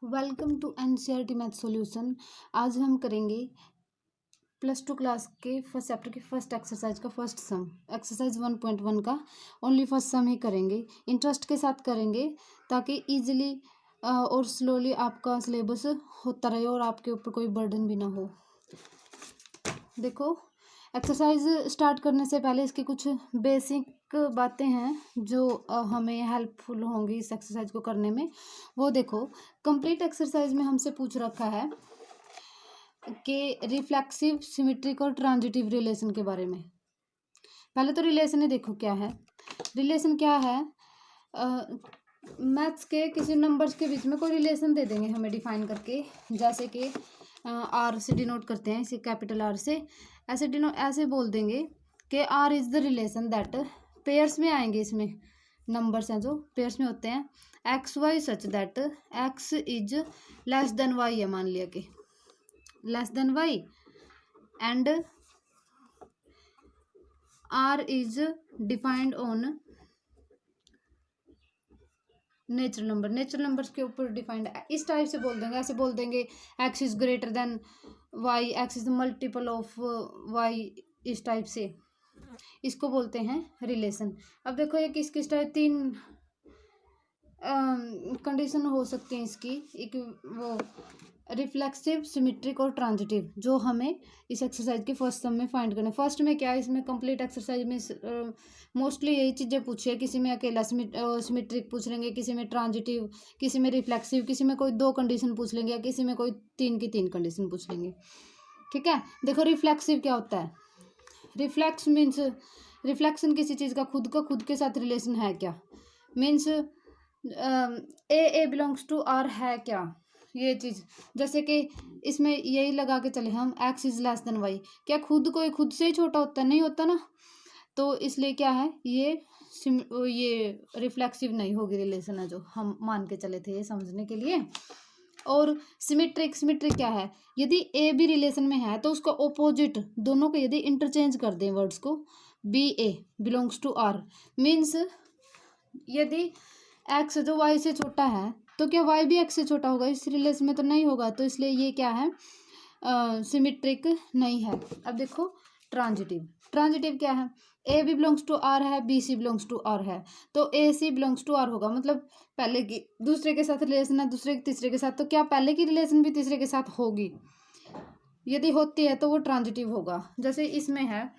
Welcome to NCERT math solution. आज हम करेंगे +2 क्लास के फर्स्ट चैप्टर के फर्स्ट एक्सरसाइज का फर्स्ट सम, एक्सरसाइज 1.1 का ओनली फर्स्ट सम ही करेंगे। इंटरेस्ट के साथ करेंगे ताकि इजीली और स्लोली आपका सिलेबस होता रहे और आपके ऊपर कोई बर्डन भी ना हो। देखो, एक्सरसाइज स्टार्ट करने से पहले इसकी कुछ बेसिक बातें हैं जो हमें हेल्पफुल होंगी इस एक्सरसाइज को करने में। वो देखो, कंप्लीट एक्सरसाइज में हमसे पूछ रखा है कि रिफ्लेक्सिव, सिमेट्रिक और ट्रांजिटिव रिलेशन के बारे में। पहले तो रिलेशन ही देखो क्या है। रिलेशन क्या है, मैथ्स के किसी नंबर्स के बीच में कोई रिलेशन दे देंगे हमें डिफाइन करके, जैसे कि आर से डिनोट करते हैं, इसे कैपिटल आर से ऐसे बोल देंगे कि R is the relation that, pairs में आएंगे, इसमें नंबर्स हैं जो पेयर्स में होते हैं, x y such that x is less than y है, मान लिया कि less than y, and R is defined on natural number. Natural numbers के ऊपर डिफाइंड इस टाइप से बोल देंगे। ऐसे बोल देंगे x is greater than y, x is the multiple of y, इस टाइप से इसको बोलते हैं रिलेशन। अब देखो ये किस किस टाइप, तीन कंडीशन हो सकती हैं इसकी, एक वो रिफ्लेक्सिव, सिमेट्रिक और ट्रांजिटिव, जो हमें इस एक्सरसाइज के फर्स्ट सम में फाइंड करना है। फर्स्ट में क्या है, इसमें कंप्लीट एक्सरसाइज में मोस्टली यही चीज़ें पूछी है। किसी में अकेला सिमेट्रिक पूछ लेंगे, किसी में ट्रांजिटिव, किसी में रिफ्लेक्सिव, किसी में कोई 2 कंडीशन पूछ लेंगे, या किसी में कोई 3 की 3 कंडीशन पूछ लेंगे। ठीक है, देखो रिफ्लेक्सिव क्या होता है। रिफ्लेक्स मीन्स रिफ्लेक्शन किसी चीज़ का खुद के साथ रिलेशन है क्या, means A belongs to R है क्या, ये चीज़। जैसे कि इसमें यही लगा के चले हम, x is less than y, क्या कोई खुद से ही छोटा होता है? नहीं होता ना। तो इसलिए क्या है, ये रिफ्लेक्सिव नहीं होगी रिलेशन है, जो हम मान के चले थे ये समझने के लिए। और सिमेट्रिक क्या है, यदि ए भी रिलेशन में है तो उसका ओपोजिट दोनों को यदि इंटरचेंज कर दें वर्ड्स को, B A belongs to R, means यदि एक्स जो वाई से छोटा है तो क्या वाई भी एक्स से छोटा होगा? इस रिलेशन में तो नहीं होगा, तो इसलिए ये क्या है, सिमेट्रिक नहीं है। अब देखो ट्रांजिटिव क्या है, a b belongs to R है, b c belongs to R है, तो a c belongs to R होगा। मतलब पहले की दूसरे के साथ रिलेशन है, दूसरे तीसरे के साथ, तो क्या पहले की रिलेशन भी तीसरे के साथ होगी? यदि होती है तो वो ट्रांजिटिव होगा। जैसे इसमें है,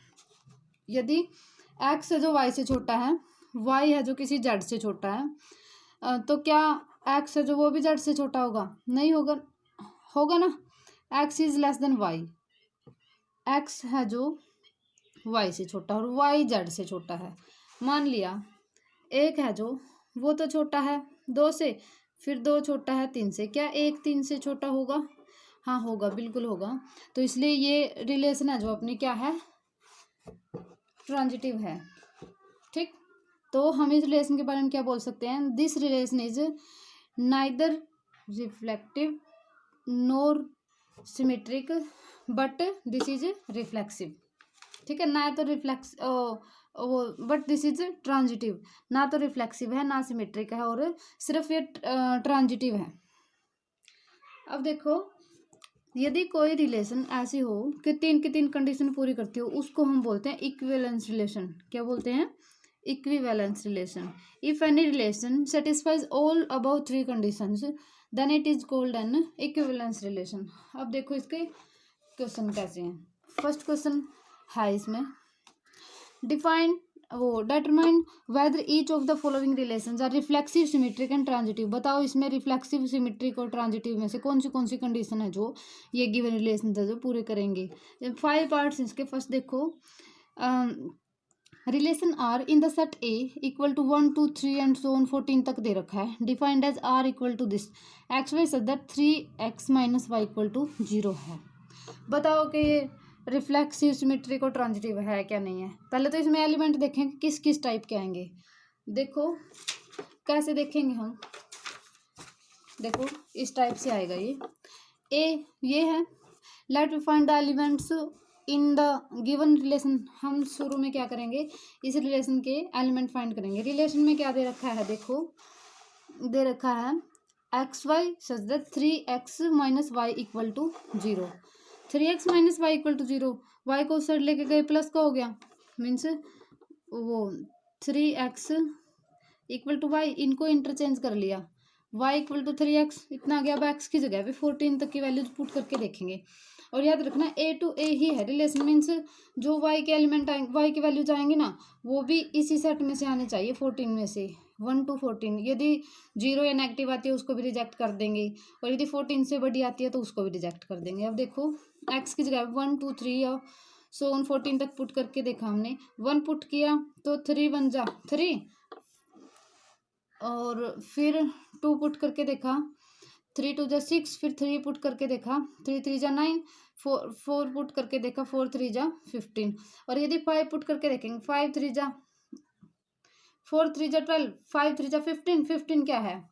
यदि एक्स है जो वाई से छोटा है, वाई है जो किसी जेड से छोटा है, तो क्या एक्स है जो वो भी जेड से छोटा होगा? नहीं होगा, होगा ना। X is less than y, x है जो वाई से छोटा और वाई जेड से छोटा है। मान लिया एक है जो वो तो छोटा है 2 से, फिर 2 छोटा है 3 से, क्या एक 3 से छोटा होगा? हाँ होगा, बिल्कुल होगा। तो इसलिए ये रिलेशन है जो अपनी क्या है, ट्रांजिटिव है। ठीक, तो हम इस रिलेशन के बारे में क्या बोल सकते हैं, this relation is neither reflective NOR symmetric but this is reflexive. ठीक है, ना तो बट दिस इज ट्रांजिटिव, ना तो रिफ्लेक्सिव है ना सिमेट्रिक है, और सिर्फ ये ट्रांजिटिव है। अब देखो, यदि कोई रिलेशन ऐसी हो कि 3 की 3 कंडीशन पूरी करती हो, उसको हम बोलते हैं इक्विवेलेंस रिलेशन। क्या बोलते हैं? Equivalence relation. If any relation satisfies all above 3 conditions then it is called an equivalence relation. अब देखो इसके क्वेश्चन कैसे हैं। फर्स्ट क्वेश्चन है इसमें, determine whether each of the following relations are reflexive, symmetric and transitive. बताओ इसमें reflexive, symmetric और ट्रांजिटिव में से कौन सी कंडीशन है जो ये गिवन रिलेशन है जो पूरे करेंगे। 5 पार्ट्स इसके। फर्स्ट देखो, relation R in the set A equal to 1 2 3 and so on 14 तक दे रखा है, defined as R equal to this x y such that 3x minus y equal to 0 है। बताओ कि ये रिफ्लेक्सिव, सिमेट्रिक और ट्रांजिटिव है क्या नहीं है। पहले तो इसमें एलिमेंट देखें किस किस टाइप के आएंगे। देखो कैसे देखेंगे हम, देखो इस टाइप से आएगा ये है, let we find the elements in the given relation. हम शुरू में क्या करेंगे, इस रिलेशन के एलिमेंट फाइंड करेंगे। रिलेशन में क्या दे रखा है, देखो दे रखा है x y such that 3x minus y equal to 0। 3x minus y equal to 0, y को उस साइड लेके गए प्लस का हो गया, मीन्स वो 3x इक्वल टू वाई, इनको इंटरचेंज कर लिया, y इक्वल टू 3x इतना आ गया। अब x की जगह पे 14 तक की वैल्यूज पुट करके देखेंगे। और याद रखना a टू a ही है रिलेशन, मीन्स जो y के एलिमेंट आएंगे, y की वैल्यूज आएंगे ना, वो भी इसी सेट में से आने चाहिए 14 में से, 1 to 14। यदि 0 या नेगेटिव आती है उसको भी रिजेक्ट कर देंगे, और यदि 14 से बड़ी आती है तो उसको भी रिजेक्ट कर देंगे। अब देखो x की जगह 1 2 3 या सो 14 तक पुट करके देखा हमने, 1 पुट किया तो 3 1 जा 3, और फिर 2 पुट करके देखा, 3 2 जा 6, फिर 3 पुट करके देखा, 3 3 जा 9, 4 पुट करके देखा, 4 3 जा 15। और यदि 5 पुट करके देखेंगे, 4 3 जा 12, 5 3 जा 15, 15 क्या है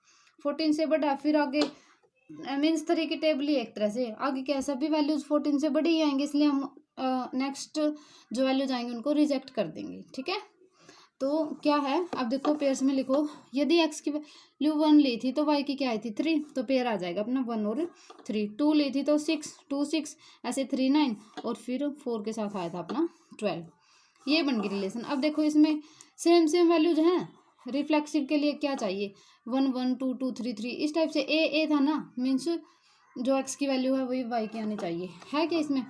14 से बड़ा है। फिर आगे मीन्स 3 की टेबल ही एक तरह से, आगे क्या है सभी वैल्यूज 14 से बड़ी ही आएंगे, इसलिए हम नेक्स्ट जो वैल्यूज आएंगे उनको रिजेक्ट कर देंगे। ठीक है, तो क्या है, अब देखो पेयर्स में लिखो, यदि x की वैल्यू 1 ली थी तो y की क्या आई थी 3, तो पेयर आ जाएगा अपना 1 और 3। 2 ली थी तो 6, 2 6, ऐसे 3 9, और फिर 4 के साथ आया था अपना 12। ये बन गई रिलेशन। अब देखो इसमें सेम सेम वैल्यूज हैं, रिफ्लेक्सिव के लिए क्या चाहिए 1 1 2 2 3 3, इस टाइप से a था ना, मीन्स जो x की वैल्यू है वही y की आनी चाहिए, है कि इसमें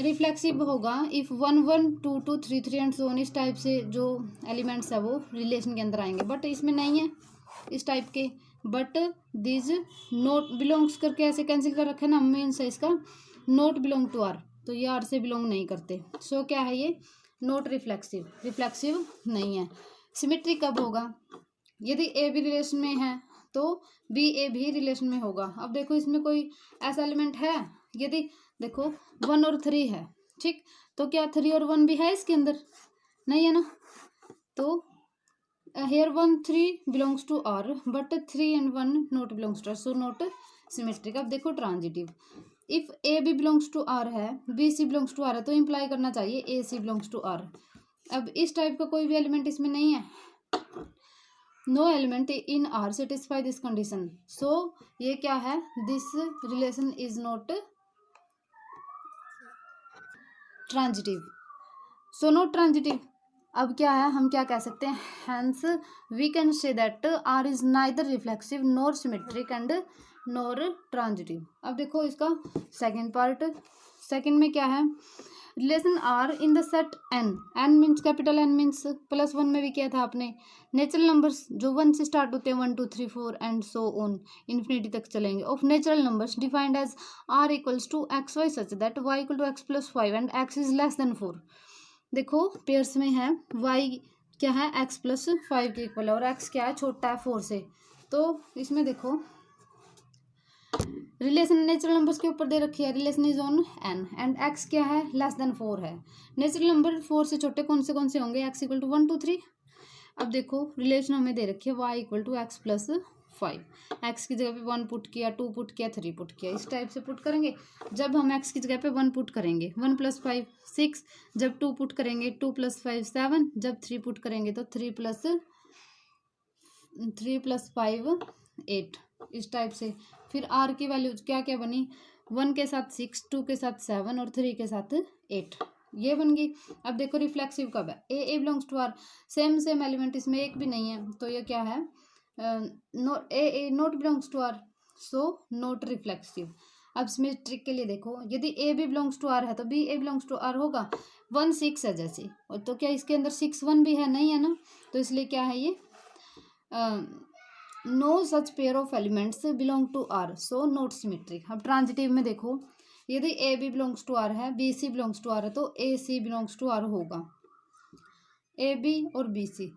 रिफ्लेक्सिव होगा इफ़ 1 1 2 2 3 3 एंड सो ऑन, इस टाइप से जो एलिमेंट्स है वो रिलेशन के अंदर आएंगे, बट इसमें नहीं है इस टाइप के। बट दिस नोट बिलोंग्स करके ऐसे कैंसिल कर रखा है ना, मीन्स है इसका नोट बिलोंग टू आर, तो ये आर से बिलोंग नहीं करते। सो क्या है ये नोट रिफ्लेक्सिव, रिफ्लेक्सिव नहीं है। सिमेट्री कब होगा, यदि ए भी रिलेशन में है तो बी ए भी रिलेशन में होगा। अब देखो इसमें कोई ऐसा एलिमेंट है, यदि देखो 1 और 3 है, ठीक, तो क्या 3 और 1 भी है इसके अंदर, नहीं है ना, तो here 1 3 belongs to R but 3 and 1 not belongs to R, so not symmetric. अब देखो transitive, if a b belongs to R है, b c belongs to R है, तो इम्प्लाई करना चाहिए a c belongs to R. अब इस type का कोई भी एलिमेंट इसमें नहीं है, no element in R satisfy this condition, so ये क्या है, this relation is not transitive, so not transitive. अब क्या है, हम क्या कह सकते हैं, hence we can say that R is neither reflexive nor symmetric and nor transitive. अब देखो इसका सेकंड पार्ट, सेकंड में क्या है, relation R in the set N, N means capital N means +1 में भी किया था आपने, नेचुरल नंबर्स जो 1 से स्टार्ट होते हैं 1 2 3 4 एंड सो ऑन इन्फिनिटी तक चलेंगे, of natural numbers defined as R equals to x y such that y equal to x plus 5 and x is less than 4। देखो पेयर्स में है y क्या है x प्लस 5 के इक्वल है, और x क्या है छोटा है 4 से, तो इसमें देखो रिलेशन नेचुरल नंबर्स के ऊपर दे रखी है, relation is on n and x क्या है लेस देन 4 है। नेचुरल नंबर 4 से छोटे कौन से होंगे, x इक्वल टू 1 2 3। अब देखो रिलेशन हमें दे रखी है y equal to x plus 5, x की जगह पे 1 पुट किया, 2 पुट किया, 3 पुट किया, इस टाइप से पुट करेंगे। जब हम x की जगह पे 1 पुट करेंगे 1 + 5 6, जब 2 पुट करेंगे 2 + 5 7, जब 3 पुट करेंगे तो 3 + 5 8, इस टाइप से। फिर r की वैल्यू क्या क्या बनी, 1 के साथ 6, 2 के साथ 7 और 3 के साथ 8, ये बन गई। अब देखो रिफ्लेक्सिव कब है, a belongs to R, same element इसमें एक भी नहीं है, तो ये क्या है a not belongs to R, so not reflexive. अब सिमेट्रिक के लिए देखो, यदि ए भी बिलोंग्स टू आर है तो b A belongs to R होगा, 1 6 है जैसे, और तो क्या इसके अंदर 6 1 भी है, नहीं है ना, तो इसलिए क्या है ये no such pair of elements belong to R, so not symmetric. अब ट्रांजिटिव में देखो, यदि a b belongs to R है, b c belongs to R है, तो a c belongs to R होगा, ए बी और बी सी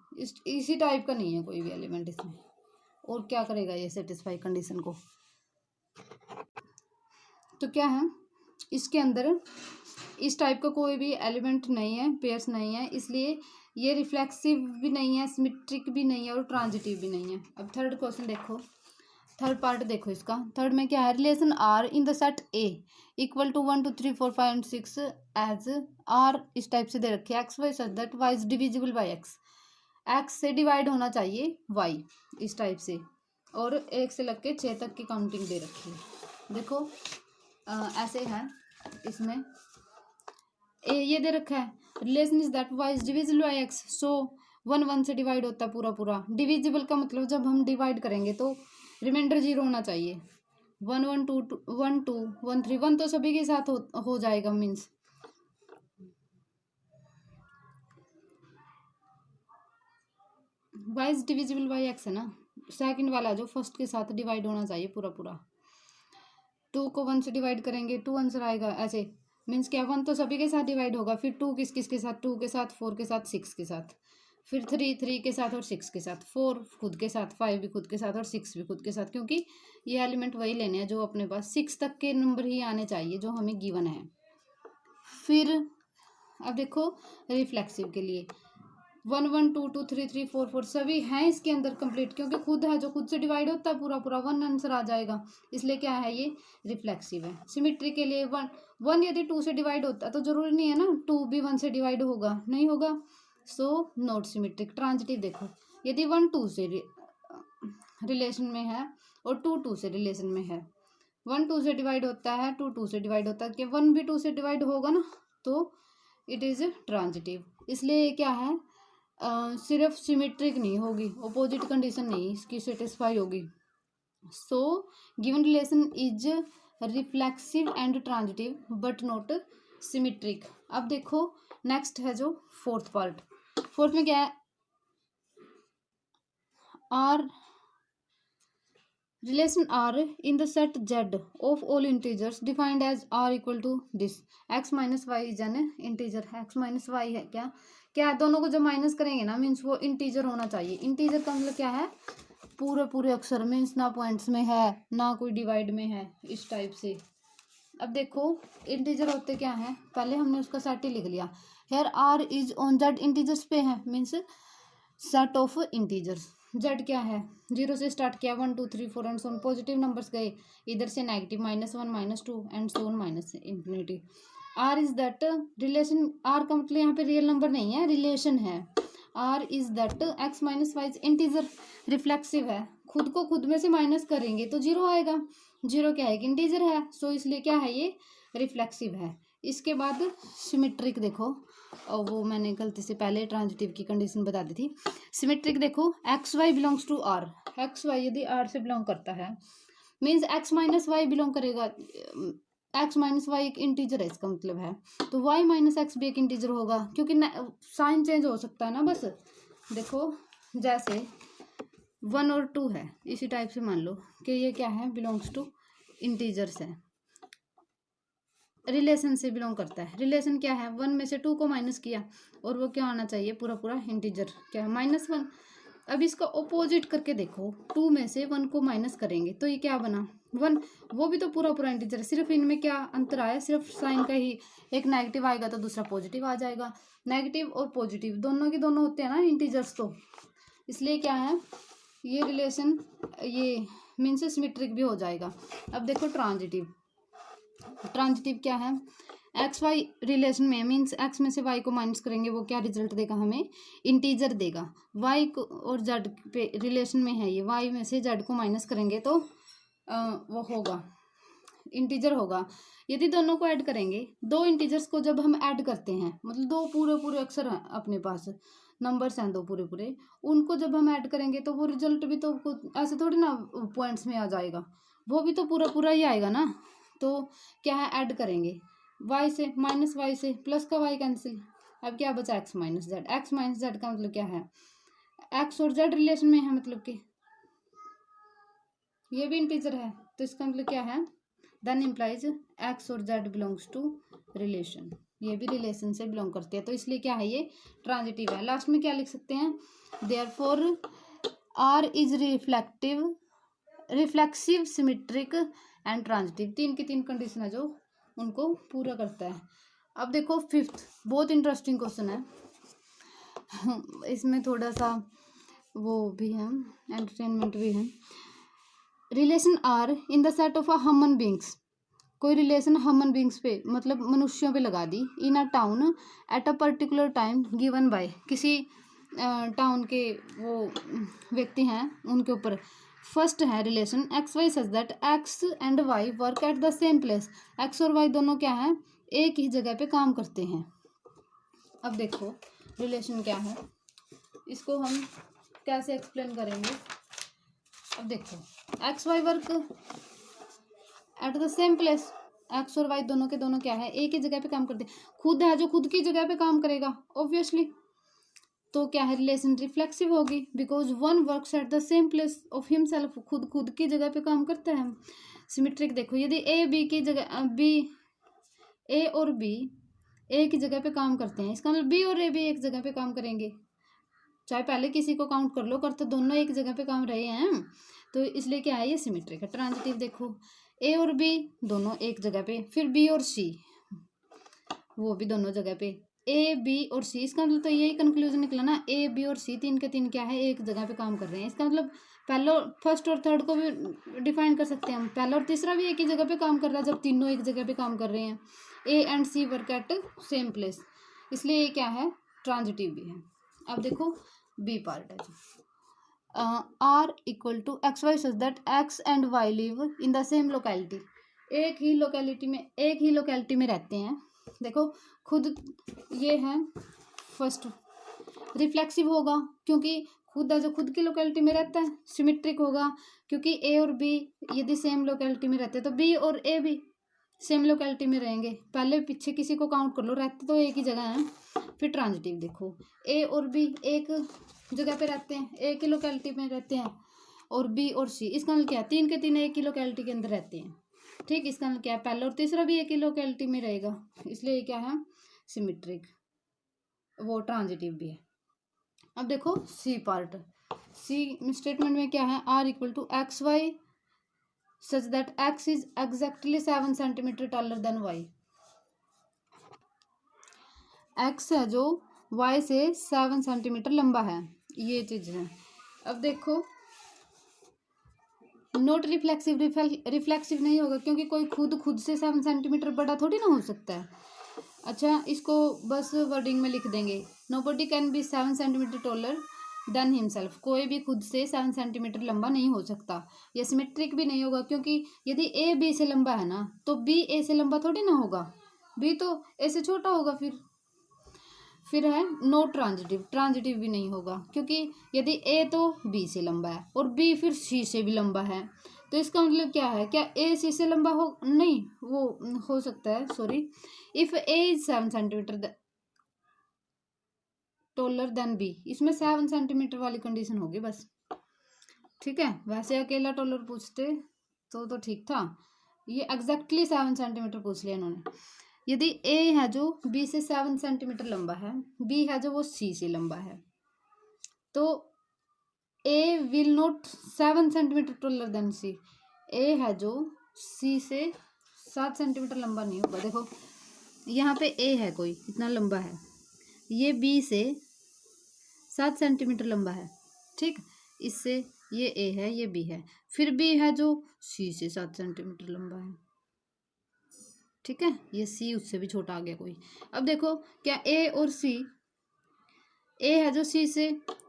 इसी टाइप का नहीं है कोई भी एलिमेंट इसमें, और क्या करेगा ये सेटिस्फाई कंडीशन को। तो क्या है इसके अंदर इस टाइप का कोई भी एलिमेंट नहीं है, पेयर्स नहीं है, इसलिए ये रिफ्लेक्सिव भी नहीं है, सिमेट्रिक भी नहीं है और ट्रांजिटिव भी नहीं है। अब थर्ड क्वेश्चन देखो, थर्ड पार्ट देखो इसका, थर्ड में क्या है, relation R in the set A equal to 1 2 3 4 5 and 6 as R इस टाइप से दे रखे, x y such that y is divisible by x, x से डिवाइड होना चाहिए वाई, इस टाइप से। और 1 से लग के 6 तक की काउंटिंग दे रखी है। देखो ऐसे है इसमें ये दे रखा है relation is that y is divisible by x, so 1 1 से डिवाइड होता है पूरा पूरा। डिविजिबल का मतलब जब हम डिवाइड करेंगे तो रिमाइंडर 0 होना चाहिए। 1 1 2 1 2 1 3 1 तो सभी के साथ हो जाएगा, means y is divisible by x है ना, सेकंड वाला जो फर्स्ट के साथ डिवाइड होना चाहिए पूरा पूरा। 2 को 1 से डिवाइड करेंगे 2 आंसर आएगा, ऐसे मीन्स क्या 1 तो सभी के साथ डिवाइड होगा, फिर 2 किस किस के साथ, 2 के साथ, 4 के साथ, 6 के साथ, फिर 3 3 के साथ और 6 के साथ, 4 खुद के साथ, 5 भी खुद के साथ और 6 भी खुद के साथ, क्योंकि ये एलिमेंट वही लेने हैं जो अपने पास 6 तक के नंबर ही आने चाहिए जो हमें गिवन है। फिर अब देखो रिफ्लेक्सिव के लिए 1 1 2 2 3 3 4 4 सभी हैं इसके अंदर कंप्लीट, क्योंकि खुद है जो खुद से डिवाइड होता है पूरा पूरा 1 आंसर आ जाएगा, इसलिए क्या है ये रिफ्लेक्सिव है। सिमेट्री के लिए 1 1 यदि 2 से डिवाइड होता है तो जरूरी नहीं है ना 2 भी 1 से डिवाइड होगा, नहीं होगा, सो नॉट सिमेट्रिक। ट्रांजिटिव देखो यदि 1 2 से रिलेशन में है और 2 2 से रिलेशन में है, 1 2 से डिवाइड होता है, 2 2 से डिवाइड होता है, कि 1 भी 2 से डिवाइड होगा ना तो इट इज ट्रांजिटिव। इसलिए क्या है सिर्फ सिमेट्रिक नहीं होगी, अपोजिट कंडीशन नहीं इसकी सेटिस्फाई होगी। So given relation is reflexive and transitive but not symmetric. अब देखो नेक्स्ट है जो फोर्थ पार्ट, फोर्थ में क्या है, are relation r in the set z of all integers defined as r equal to this x minus y is an integer, x minus y है क्या क्या है, दोनों को जब माइनस करेंगे ना मीन्स वो इंटीजर होना चाहिए। इंटीजर का मतलब क्या है, पूरे पूरे अक्षर मीन्स ना पॉइंट्स में है ना कोई डिवाइड में है, इस टाइप से। अब देखो इंटीजर होते क्या है, पहले हमने उसका सेट ही लिख लिया, here R is on Z integers पे है, means set of integers. Z क्या है, 0 से स्टार्ट किया 1 2 3 4 एंड सोन, पॉजिटिव नंबर्स गए इधर से negative -1 -2 and so on minus infinity. R is that relation, R का मतलब यहाँ पे रियल नंबर नहीं है, रिलेशन है। R is that x minus y integer, reflexive है, खुद को खुद में से माइनस करेंगे तो 0 आएगा, 0 क्या है कि इंटीजर है, सो इसलिए क्या है ये रिफ्लेक्सिव है। इसके बाद सिमेट्रिक देखो, और वो मैंने गलती से पहले ट्रांजिटिव की कंडीशन बता दी थी। सिमेट्रिक देखो x y belongs to R, x y यदि आर से बिलोंग करता है means x minus y belong करेगा, एक्स माइनस वाई एक इंटीजर है इसका मतलब है, तो वाई माइनस एक्स भी एक इंटीजर होगा, क्योंकि साइन चेंज हो सकता है ना बस। देखो जैसे 1 और 2 है, इसी टाइप से मान लो कि ये क्या है, बिलोंग्स टू इंटीजर्स है, रिलेशन से बिलोंग करता है। रिलेशन क्या है, 1 में से 2 को माइनस किया और वो क्या आना चाहिए, पूरा पूरा इंटीजर, क्या है -1। अब इसका ओपोजिट करके देखो, 2 में से 1 को माइनस करेंगे तो ये क्या बना 1, वो भी तो पूरा पूरा इंटीजर है, सिर्फ इनमें क्या अंतर आया, सिर्फ साइन का ही, एक नेगेटिव आएगा तो दूसरा पॉजिटिव आ जाएगा। नेगेटिव और पॉजिटिव दोनों के दोनों होते हैं ना इंटीजर्स, तो इसलिए क्या है ये रिलेशन ये मीन्स सिमेट्रिक भी हो जाएगा। अब देखो ट्रांजिटिव, ट्रांजिटिव क्या है, एक्स वाई रिलेशन में मीन्स एक्स में से वाई को माइनस करेंगे वो क्या रिजल्ट देगा, हमें इंटीजर देगा। वाई को और जेड पे रिलेशन में है ये, वाई में से जेड को माइनस करेंगे तो वो होगा इंटीजर होगा। यदि दोनों को ऐड करेंगे, दो इंटीजर्स को जब हम ऐड करते हैं, मतलब दो पूरे पूरे अक्षर हैं अपने पास, नंबर्स हैं दो पूरे पूरे, उनको जब हम ऐड करेंगे तो वो रिजल्ट भी तो ऐसे थोड़ी ना पॉइंट्स में आ जाएगा, वो भी तो पूरा पूरा ही आएगा ना। तो क्या है, ऐड करेंगे y से माइनस वाई से प्लस का y कैंसिल, अब क्या बचा x minus Z. X minus Z का मतलब क्या है, x और z रिलेशन में है, मतलब कि ये भी इंटीजर है, तो इसका मतलब क्या है, देन इम्प्लाइज x और z बिलोंग्स टू रिलेशन, ये भी रिलेशन से बिलोंग करते हैं, तो इसलिए क्या है ये ट्रांजिटिव है। लास्ट में क्या लिख सकते हैं, therefore r is reflexive symmetric and transitive, 3 की 3 कंडीशन है जो उनको पूरा करता है। अब देखो फिफ्थ, बहुत इंटरेस्टिंग क्वेश्चन है, इसमें थोड़ा सा वो भी है, एंटरटेनमेंट भी है। Relation R in the set of a human beings, कोई रिलेशन ह्यूमन बींग्स पे मतलब मनुष्यों पे लगा दी, in a town at a particular time given by, किसी टाउन के वो व्यक्ति हैं उनके ऊपर फर्स्ट है relation x y such that x and y work at the same place. X और वाई दोनों क्या है, एक ही जगह पे काम करते हैं। अब देखो रिलेशन क्या है, इसको हम कैसे एक्सप्लेन करेंगे। अब देखो x y work at the same place, x और वाई दोनों के दोनों क्या है, एक ही जगह पे काम करते हैं। खुद है जो खुद की जगह पे काम करेगा ऑब्वियसली, तो क्या है रिलेशन रिफ्लेक्सिव होगी, because one works at the same place of himself, खुद की जगह पे काम करता है। सिमेट्रिक देखो, यदि ए बी की जगह बी, ए और बी एक ही जगह पे काम करते हैं, इसका मतलब बी और ए भी एक जगह पे काम करेंगे, चाहे पहले किसी को काउंट कर लो, कर तो दोनों एक जगह पे काम रहे हैं, तो इसलिए क्या है ये सिमेट्रिक है। ट्रांजिटिव देखो, ए और बी दोनों एक जगह पे, फिर बी और सी वो भी दोनों जगह पे, ए बी और सी, इसका मतलब तो यही कंक्लूजन निकला ना, ए बी और सी तीन के तीन क्या है, एक जगह पे काम कर रहे हैं। इसका मतलब पहला फर्स्ट और थर्ड को भी डिफाइन कर सकते हैं हम, पहला और तीसरा भी एक ही जगह पे काम कर रहा है जब तीनों एक जगह पे काम कर रहे हैं। A and c work at same place, इसलिए ये क्या है ट्रांजिटिव भी है। अब देखो बी पार्ट है जी, R equal to x y such that x and y live in the same locality, एक ही लोकेलिटी में रहते हैं। देखो खुद ये है फर्स्ट, रिफ्लेक्सिव होगा क्योंकि खुद है जो खुद की लोकेलिटी में रहता है। सिमेट्रिक होगा क्योंकि ए और बी यदि सेम लोकेलिटी में रहते हैं तो बी और ए भी सेम लोकेलिटी में रहेंगे। पहले पीछे किसी को काउंट कर लो, रहते तो एक ही जगह है। फिर ट्रांजिटिव देखो, ए और बी एक जगह पे रहते हैं, एक ही लोकेलिटी में रहते हैं, और बी और सी, इसका मतलब क्या है तीन के तीन एक ही लोकेलिटी के अंदर रहते हैं। ठीक, इसका मतलब क्या है पहला और तीसरा भी एक ही लोकेलिटी में रहेगा, इसलिए ये क्या है सिमेट्रिक, वो ट्रांजिटिव भी है। अब देखो सी पार्ट, सी स्टेटमेंट में क्या है, R equal to x y such that x is exactly 7 centimetre taller than y. X है जो वाई से 7 सेंटीमीटर लंबा है, ये चीज है। अब देखो नोट रिफ्लेक्सिव, रिफ्लेक्सिव नहीं होगा क्योंकि कोई खुद से 7 सेंटीमीटर बड़ा थोड़ी ना हो सकता है। अच्छा इसको बस वर्डिंग में लिख देंगे, nobody can be 7 centimetre taller than himself, कोई भी खुद से 7 सेंटीमीटर लंबा नहीं हो सकता। ये सिमेट्रिक भी नहीं होगा क्योंकि यदि ए बी से लंबा है ना तो बी ए से लंबा थोड़ी ना होगा, बी तो ए से छोटा होगा। फिर है नो ट्रांजिटिव, ट्रांजिटिव भी नहीं होगा क्योंकि यदि ए तो बी से लंबा है और बी फिर सी से भी लंबा है, तो इसका मतलब क्या है, क्या ए सी से लंबा हो, नहीं वो हो सकता है, sorry, if a is 7 centimetre taller than b, इसमें 7 सेंटीमीटर वाली कंडीशन होगी बस। ठीक है, वैसे अकेला टोलर पूछते तो ठीक था, ये एग्जैक्टली 7 सेंटीमीटर पूछ लिया इन्होंने। यदि ए है जो बी से 7 सेंटीमीटर लंबा है, बी है जो वो सी से लंबा है, तो a will not 7 centimetre taller than c, a है जो सी से 7 सेंटीमीटर लंबा नहीं होगा। देखो यहाँ पे ए है कोई इतना लंबा है, ये बी से 7 सेंटीमीटर लंबा है, ठीक, इससे ये ए है ये बी है, फिर बी है जो सी से 7 सेंटीमीटर लंबा है, ठीक है, ये सी उससे भी छोटा आ गया कोई। अब देखो क्या ए और सी, ए है जो सी से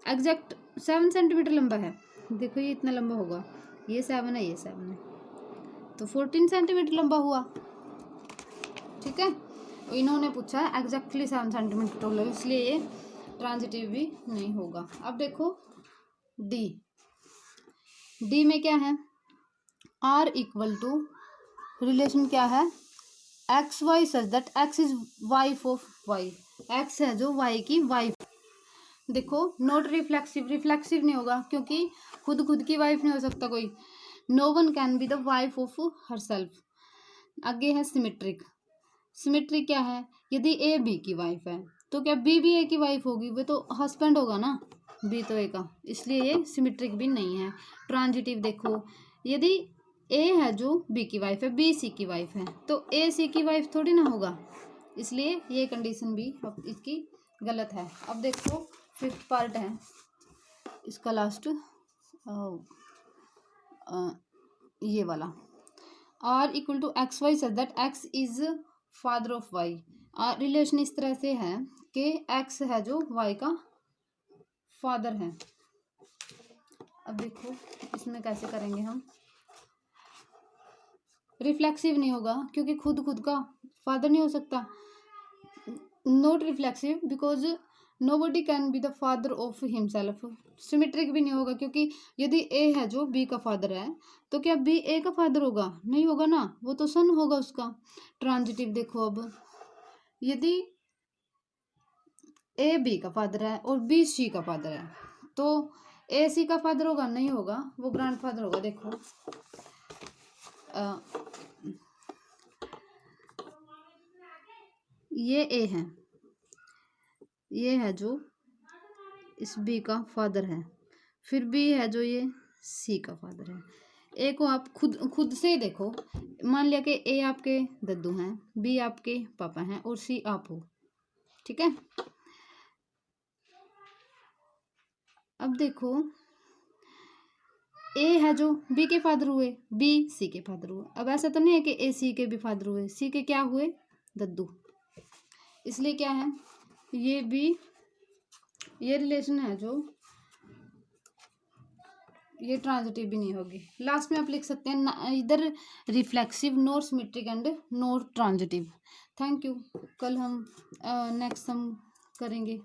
एग्जैक्ट 7 सेंटीमीटर लंबा है, देखो ये इतना लंबा होगा, ये 7 है ये 7 है, तो 14 सेंटीमीटर लंबा हुआ। ठीक है, इन्होंने पूछा है एग्जैक्टली 7 सेंटीमीटर टॉलर, इसलिए ये ट्रांजिटिव भी नहीं होगा। अब देखो डी, डी में क्या है, आर इक्वल टू रिलेशन क्या है, x y such that x is wife of y, x है जो वाई की वाइफ। देखो नॉट रिफ्लेक्सिव, रिफ्लेक्सिव नहीं होगा क्योंकि खुद की वाइफ नहीं हो सकता कोई, no one can be the wife of herself. आगे है सिमेट्रिक, सिमेट्रिक क्या है, यदि ए बी की वाइफ है तो क्या बी भी ए की वाइफ होगी, वो तो हस्बैंड होगा ना, बी तो ए का, इसलिए ये सिमेट्रिक भी नहीं है। ट्रांजिटिव देखो, यदि ए है जो बी की वाइफ है, बी सी की वाइफ है, तो ए सी की वाइफ थोड़ी ना होगा, इसलिए ये कंडीशन भी अब इसकी गलत है। अब देखो फिफ्थ पार्ट है इसका लास्ट, ये वाला, R equal to x y such that x is father of y. Relation इस तरह से है कि एक्स है जो वाई का फादर है। अब देखो इसमें कैसे करेंगे हम, रिफ्लेक्सिव नहीं होगा क्योंकि खुद का फादर नहीं हो सकता, not reflexive because nobody can be the father of himself. Symmetric भी नहीं होगा क्योंकि यदि ए है जो बी का फादर है तो क्या बी ए का फादर होगा, नहीं होगा ना, वो तो सन होगा उसका। ट्रांजिटिव देखो, अब यदि ए बी का फादर है और बी सी का फादर है तो ए सी का फादर होगा, नहीं होगा, वो ग्रैंड फादर होगा। देखो ये ए है, ये है जो इस बी का फादर है, फिर बी है जो ये सी का फादर है। ए को आप खुद से ही देखो, मान लिया कि ए आपके दद्दू हैं, बी आपके पापा हैं और सी आप हो, ठीक है। अब देखो ए है जो बी के फादर हुए, बी सी के फादर हुए। अब ऐसा तो नहीं है कि ए सी के भी फादर हुए, सी के क्या हुए, दद्दू। इसलिए क्या है, ये बी, ये रिलेशन है जो ये ट्रांजिटिव भी नहीं होगी। लास्ट में आप लिख सकते हैं इधर reflexive, nor symmetric and nor transitive. Thank you. कल हम नेक्स्ट सम करेंगे।